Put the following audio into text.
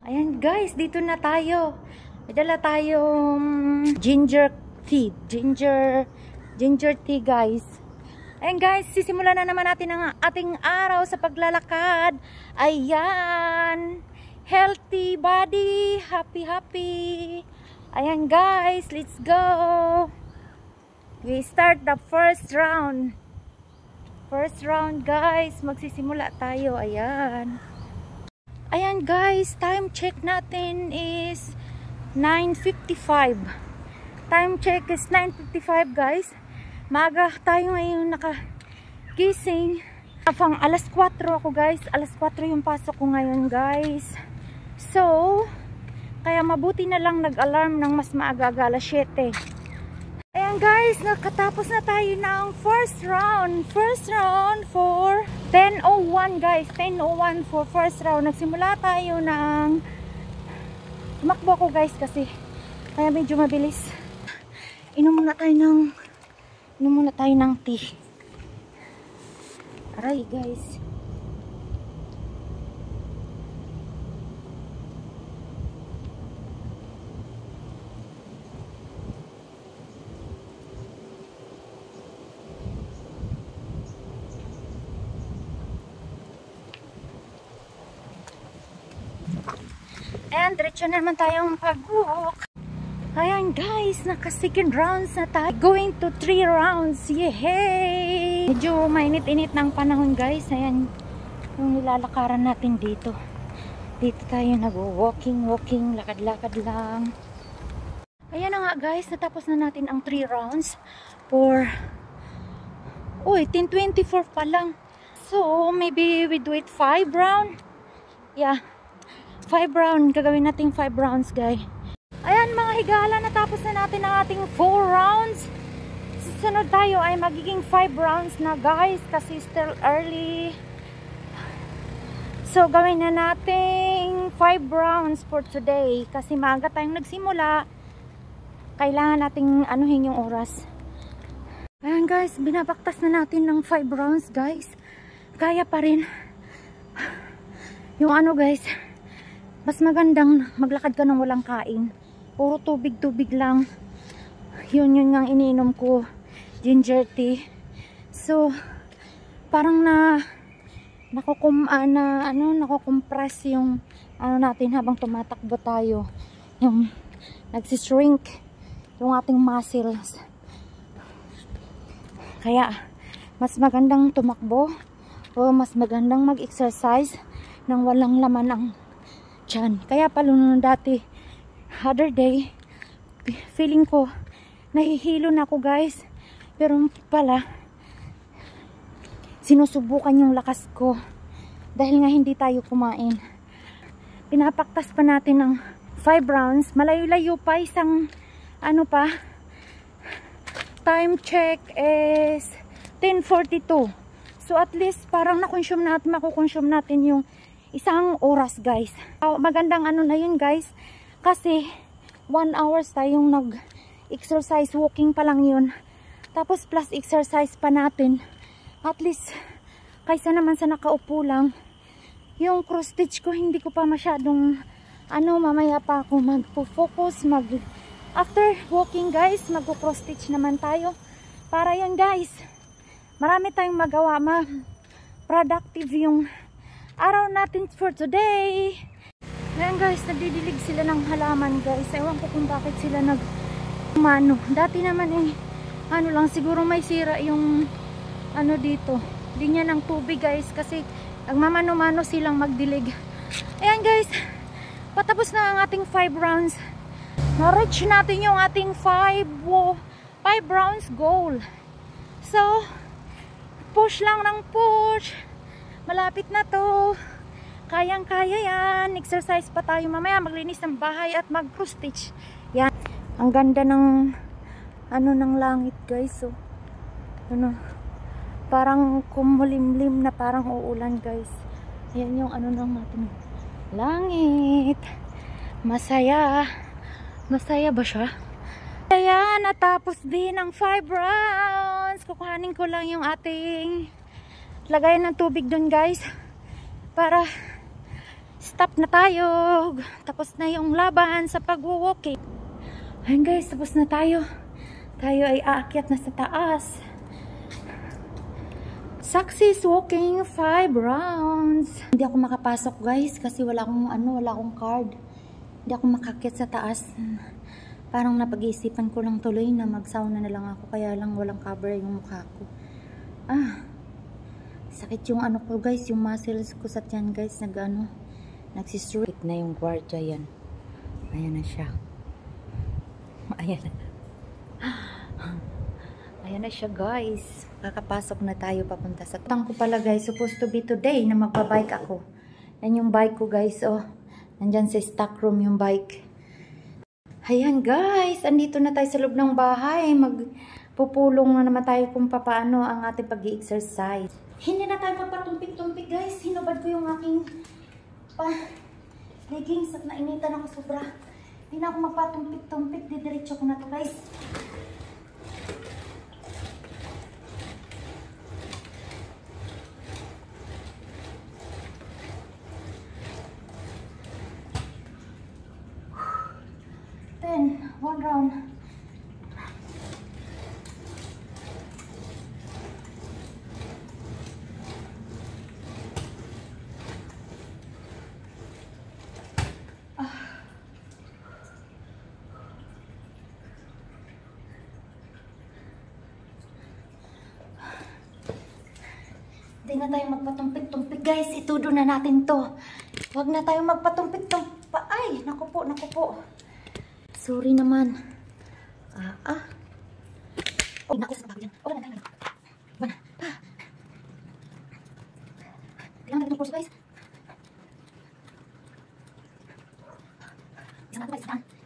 Ayan guys, dito na tayo. May dala tayong ginger tea. Ginger tea guys. Ayan guys, sisimulan na naman natin ang ating araw sa paglalakad. Ayan. Healthy body. Happy. Ayan guys, let's go. We start the first round. First round guys, magsisimula tayo. Ayan. Ayan guys, time check natin is 9:55. Time check is 9:55 guys. Maaga tayo ngayon nakagising. Pang alas 4 ako guys. Alas 4 yung pasok ko ngayon guys. So, kaya mabuti na lang nag-alarm ng mas maaga, alas 7. Ayan guys, nakatapos na tayo ng first round. First round for 10:01 guys. 10:01 for first round. Nagsimula tayo ng tumakbo ako guys kasi kaya medyo mabilis. Inom muna tayo ng tea. Aray guys. Ayan, diretso naman tayong pag-walk. Ayan guys, naka second rounds na tayo. Going to 3 rounds. Yehey! Medyo mainit-init ng panahon guys. Ayan, yung nilalakaran natin dito. Dito tayo nag-walking, lakad-lakad lang. Ayan na nga guys, natapos na natin ang 3 rounds. For, 10:24 pa lang. So, maybe we do it 5 round. Yeah. 5 round, gagawin natin 5 rounds guys. Ayan mga higala, natapos na natin ang ating 4 rounds. Susunod tayo ay magiging 5 rounds na guys kasi still early. So gawin na natin 5 rounds for today kasi maaga tayong nagsimula. Kailangan nating anuhin yung oras. Ayan guys, binabaktas na natin ng 5 rounds guys. Kaya pa rin. Yung ano guys, mas magandang maglakad ka ng walang kain. Puro tubig lang. Yun nga iniinom ko. Ginger tea. So, parang nakukompress yung natin habang tumatakbo tayo. Yung nagsishrink yung ating muscles. Kaya, mas magandang tumakbo o mas magandang mag-exercise nang walang laman ang tiyan. Kaya pala nung dati, other day, feeling ko nahihilo na ako guys. Pero pala, sinusubukan yung lakas ko. Dahil nga hindi tayo kumain. Pinapaktas pa natin ng 5 rounds. Malayo-layo pa, isang time check is 10:42. So at least parang makukonsume natin yung isang oras guys. Magandang na yun guys. Kasi 1 hours tayong nag-exercise. Walking pa lang yun. Tapos plus exercise pa natin. At least kaysa naman sa nakaupo lang. Yung cross stitch ko hindi ko pa masyadong mamaya pa ako magpo-focus. After walking guys, magpo-cross stitch naman tayo. Para yan guys, marami tayong magawa. Productive yung araw natin for today. Ngayon guys, nagdidilig sila ng halaman guys. Ewan ko kung bakit sila nagmano. Dati naman lang siguro may sira yung dito. Linya ng tubig guys kasi nagmamano-mano silang magdilig. Ayan guys, patapos na ang ating 5 rounds. Na-reach natin yung ating 5 rounds goal. So, push lang ng push. Malapit na to. Kayang-kaya yan. Exercise pa tayo mamaya. Maglinis ng bahay at mag-cross stitch. Yan. Ang ganda ng ng langit guys. So, parang kumulimlim na parang uulan guys. Yan yung ng ating langit. Masaya. Masaya ba siya? Kaya natapos din ang 5 rounds. Kukuhanin ko lang yung ating lagayan ng tubig dun guys. Para Stop na tayo. Tapos na yung laban sa pag-walking. Ayun guys, tapos na tayo. Tayo ay aakyat na sa taas. Success walking 5 rounds. Hindi ako makapasok guys kasi wala akong card. Hindi ako makakyat sa taas. Parang napag-iisipan ko lang tuloy na mag-sauna na lang ako, kaya lang walang cover yung mukha ko. Sakit yung ano ko guys, yung muscles ko sa tiyan guys, nagsistreak na yung kwarta yan. Ayan na siya. Ayan na. Ayan na siya guys. Kakapasok na tayo papunta sa tang ko pala guys. Supposed to be today na magbabike ako. Yan yung bike ko guys. Oh, nandyan sa stock room yung bike. Ayan guys. Andito na tayo sa loob ng bahay. Magpupulong na naman tayo kung paano ang ating pag-i-exercise. Hindi na tayo magpatumpik-tumpik guys. Hinubad ko yung aking leggings at nainitan ako sobra. Hindi na ako magpatumpik-tumpik. Didiretso ko na to guys. One round. Hindi na tayo magpatumpik-tumpik guys. Itudo na natin to. Huwag na tayo magpatumpik-tumpik. Ay, naku po. Sorry naman. Oh, naku sa bagay. Oh, wala na. Kailangan natin itong kurso guys. Isa na ito guys.